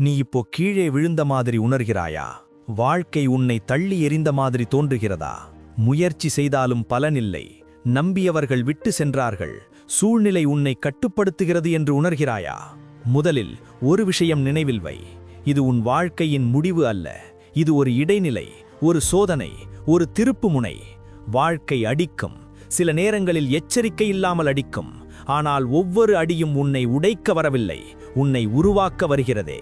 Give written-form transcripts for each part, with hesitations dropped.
நீ இப்போ கீழே விழுந்த மாதிரி உணர்கிறாயா? வாழ்க்கை உன்னை தள்ளி எறிந்த மாதிரி தோன்றுகிறதா? முயற்சி செய்தாலும் பலனில்லை, நம்பியவர்கள் விட்டு சென்றார்கள், சூழ்நிலை உன்னை கட்டுப்படுத்துகிறது என்று உணர்கிறாயா? முதலில் ஒரு விஷயம் நினைவில் வை. இது உன் வாழ்க்கையின் முடிவு அல்ல. இது ஒரு இடைநிலை, ஒரு சோதனை, ஒரு திருப்புமுனை. வாழ்க்கை அடிக்கும், சில நேரங்களில் எச்சரிக்கை இல்லாமல் அடிக்கும். ஆனால் ஒவ்வொரு அடியும் உன்னை உடைக்க வரவில்லை, உன்னை உருவாக்க வருகிறதே.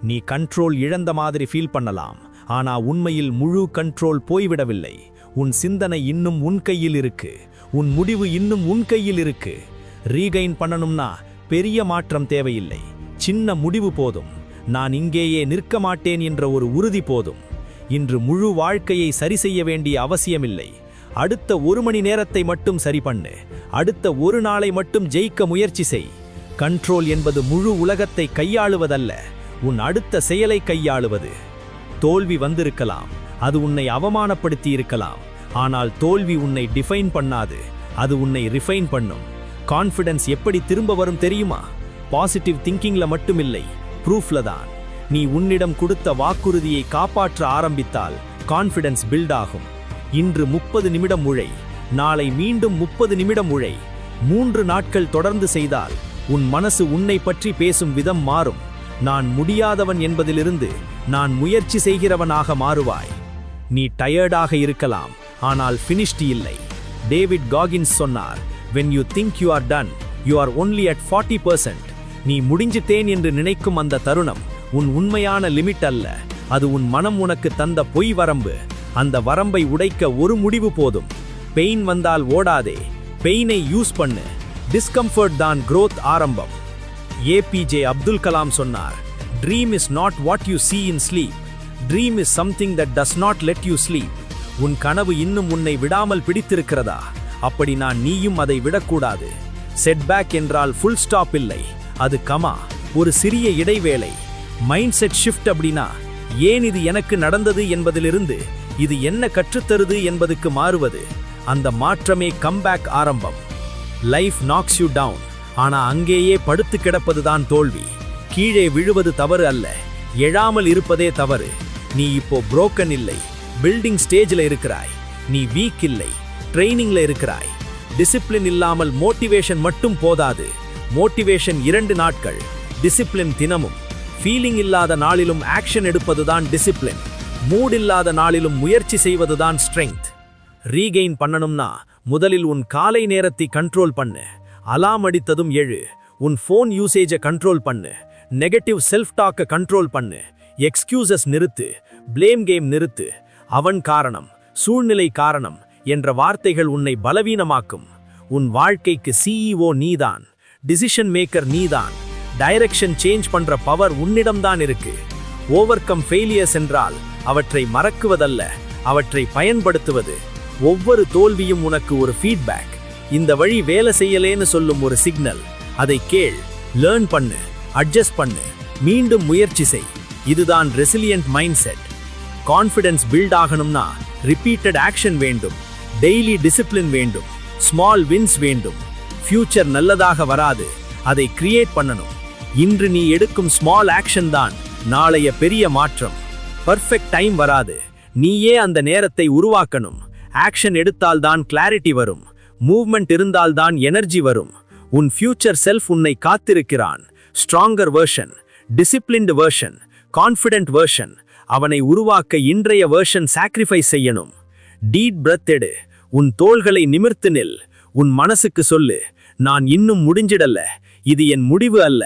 நீ கண்ட்ரோல் இழந்த மாதிரி ஃபீல் பண்ணலாம், ஆனா உண்மையில் முழு கண்ட்ரோல் போய்விடவில்லை. உன் சிந்தனை இன்னும் உன் கையில் இருக்கு, உன் முடிவு இன்னும் உன் கையில் இருக்கு. ரீகைன் பண்ணணும்னா பெரிய மாற்றம் தேவையில்லை, சின்ன முடிவு போதும். நான் இங்கேயே நிற்க மாட்டேன் என்ற ஒரு உறுதி போதும். இன்று முழு வாழ்க்கையை சரி செய்ய வேண்டிய அவசியமில்லை. அடுத்த 1 மணி நேரத்தை மட்டும் சரி பண்ணு, அடுத்த ஒரு நாளை மட்டும் ஜெயிக்க முயற்சி செய். கண்ட்ரோல் என்பது முழு உலகத்தை கையாளுவதல்ல, உன் அடுத்த செயலை கையாளுவது. தோல்வி வந்திருக்கலாம், அது உன்னை அவமானப்படுத்தி இருக்கலாம். ஆனால் தோல்வி உன்னை டிஃபைன் பண்ணாது, அது உன்னை ரிஃபைன் பண்ணும். கான்ஃபிடன்ஸ் எப்படி திரும்ப வரும் தெரியுமா? பாசிட்டிவ் திங்கிங்ல மட்டுமில்லை, ப்ரூஃப்ல தான். நீ உன்னிடம் கொடுத்த வாக்குறுதியை காப்பாற்ற ஆரம்பித்தால் கான்ஃபிடன்ஸ் பில்ட் ஆகும். இன்று 30 நிமிடம் உழை, நாளை மீண்டும் 30 நிமிடம் உழை. 3 நாட்கள் தொடர்ந்து செய்தால் உன் மனசு உன்னை பற்றி பேசும் விதம் மாறும். நான் முடியாதவன் என்பதிலிருந்து நான் முயற்சி செய்கிறவனாக மாறுவாய். நீ டயர்டாக இருக்கலாம், ஆனால் ஃபினிஷ்டு இல்லை. டேவிட் காகின்ஸ் சொன்னார், when you think you are done, you are only at 40%. நீ முடிஞ்சிட்டேன் என்று நினைக்கும் அந்த தருணம் உன் உண்மையான லிமிட் அல்ல, அது உன் மனம் உனக்கு தந்த பொய் வரம்பு. அந்த வரம்பை உடைக்க ஒரு முடிவு போதும். பெயின் வந்தால் ஓடாதே, பெயினை யூஸ் பண்ணு. டிஸ்கம்ஃபர்ட் தான் growth ஆரம்பம். ஏபிஜே அப்துல் கலாம் சொன்னார், dream is not what you see in sleep. Dream is something that does not let you sleep. உன் கனவு இன்னும் உன்னை விடாமல் பிடித்திருக்கிறதா? அப்படி நீயும் அதை விடக்கூடாது. செட்பேக் என்றால் ஃபுல் ஸ்டாப் இல்லை, அது கமா, ஒரு சிறிய இடைவேளை. மைண்ட் செட் ஷிஃப்ட் அப்படின்னா ஏன் இது எனக்கு நடந்தது என்பதிலிருந்து இது என்ன கற்றுத்தருது என்பதுக்கு மாறுவது. அந்த மாற்றமே கம்பேக் ஆரம்பம். லைஃப் நாக்ஸ் யூ டவுன், ஆனா அங்கேயே படுத்து கிடப்பதுதான் தோல்வி. கீழே விழுவது தவறு அல்ல, எழாமல் இருப்பதே தவறு. நீ இப்போ புரோக்கன் இல்லை, பில்டிங் ஸ்டேஜில் இருக்கிறாய். நீ வீக் இல்லை, ட்ரைனிங்ல இருக்கிறாய். டிசிப்ளின் இல்லாமல் மோட்டிவேஷன் மட்டும் போதாது. மோட்டிவேஷன் 2 நாட்கள், டிசிப்ளின் தினமும். ஃபீலிங் இல்லாத நாளிலும் ஆக்ஷன் எடுப்பதுதான் டிசிப்ளின். மூட் இல்லாத நாளிலும் முயற்சி செய்வதுதான் ஸ்ட்ரெங்த். ரீகெயின் பண்ணணும்னா முதலில் உன் காலை நேரத்தை கண்ட்ரோல் பண்ணு. அலாம் அடித்ததும் எழு. உன் ஃபோன் யூசேஜை கண்ட்ரோல் பண்ணு. நெகட்டிவ் செல்ஃப் டாக்கை கண்ட்ரோல் பண்ணு. எக்ஸ்கியூசஸ் நிறுத்து, பிளேம் கேம் நிறுத்து. அவன் காரணம், சூழ்நிலை காரணம் என்ற வார்த்தைகள் உன்னை பலவீனமாக்கும். உன் வாழ்க்கைக்கு CEO நீதான், டிசிஷன் மேக்கர் நீதான். டைரக்ஷன் சேஞ்ச் பண்ற பவர் உன்னிடம்தான் இருக்கு. ஓவர் கம் ஃபெயிலியர்ஸ் என்றால் அவற்றை மறக்குவதல்ல, அவற்றை பயன்படுத்துவது. ஒவ்வொரு தோல்வியும் உனக்கு ஒரு ஃபீட்பேக். இந்த வழி வேலை செய்யலேன்னு சொல்லும் ஒரு சிக்னல். அதை கேள், லேர்ன் பண்ணு, அட்ஜஸ்ட் பண்ணு, மீண்டும் முயற்சி செய். இதுதான் resilient mindset. Confidence build ஆகணும்னா ரிப்பீட்டட் ஆக்ஷன் வேண்டும், டெய்லி டிசிப்ளின் வேண்டும், ஸ்மால் வின்ஸ் வேண்டும். ஃபியூச்சர் நல்லதாக வராது, அதை கிரியேட் பண்ணணும். இன்று நீ எடுக்கும் ஸ்மால் ஆக்ஷன் தான் நாளைய பெரிய மாற்றம். பர்ஃபெக்ட் டைம் வராது, நீயே அந்த நேரத்தை உருவாக்கணும். ஆக்ஷன் எடுத்தால்தான் கிளாரிட்டி வரும், மூவ்மெண்ட் இருந்தால்தான் எனர்ஜி வரும். உன் ஃபியூச்சர் செல்ஃப் உன்னை காத்திருக்கிறான். Stronger version, disciplined version, confident version. அவனை உருவாக்க இன்றைய வெர்ஷன் சாக்ரிஃபைஸ் செய்யணும். டீப் பிரெத் எடு, உன் தோள்களை நிமிர்த்து நில். உன் மனசுக்கு சொல்லு, நான் இன்னும் முடிஞ்சிடல, இது என் முடிவு அல்ல,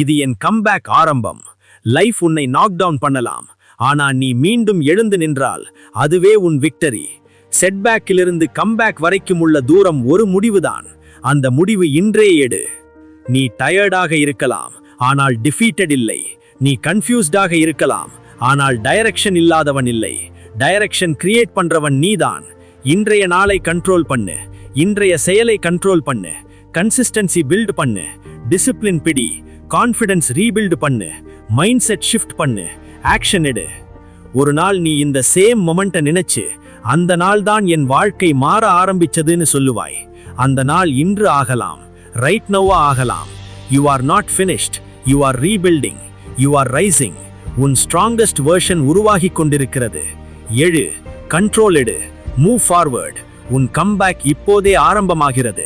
இது என் கம்பேக் ஆரம்பம். லைஃப் உன்னை நாக் டவுன் பண்ணலாம், ஆனா நீ மீண்டும் எழுந்து நின்றால் அதுவே உன் விக்டரி. செட்பேக்கிலிருந்து கம்பேக் வரைக்கும் உள்ள தூரம் ஒரு முடிவுதான். அந்த முடிவு இன்றே எடு. நீ டயர்டாக இருக்கலாம், ஆனால் டிஃபீட்டட் இல்லை. நீ கன்ஃபியூஸ்டாக இருக்கலாம், ஆனால் டைரக்ஷன் இல்லாதவன் இல்லை. டைரக்ஷன் கிரியேட் பண்றவன் நீதான். இன்றைய நாளை கண்ட்ரோல் பண்ணு, இன்றைய செயலை கண்ட்ரோல் பண்ணு. கன்சிஸ்டன்சி பில்ட் பண்ணு, டிசிப்ளின் பிடி, கான்ஃபிடன்ஸ் ரீபில்ட் பண்ணு, மைண்ட் செட் ஷிஃப்ட் பண்ணு, ஆக்ஷன் எடு. ஒரு நாள் நீ இந்த சேம் மொமெண்ட்டை நினைச்சு அந்த நாள் தான் என் வாழ்க்கை மாற ஆரம்பிச்சதுன்னு சொல்லுவாய். அந்த நாள் இன்று ஆகலாம், ரைட் நோவா ஆகலாம். You are not finished, you are rebuilding. You are rising. உன் ஸ்ட்ராங்கஸ்ட் வெர்ஷன் உருவாகிக் கொண்டிருக்கிறது. எழு, கண்ட்ரோல் எடு, மூவ் ஃபார்வர்ட். உன் கம்பேக் இப்போதே ஆரம்பமாகிறது.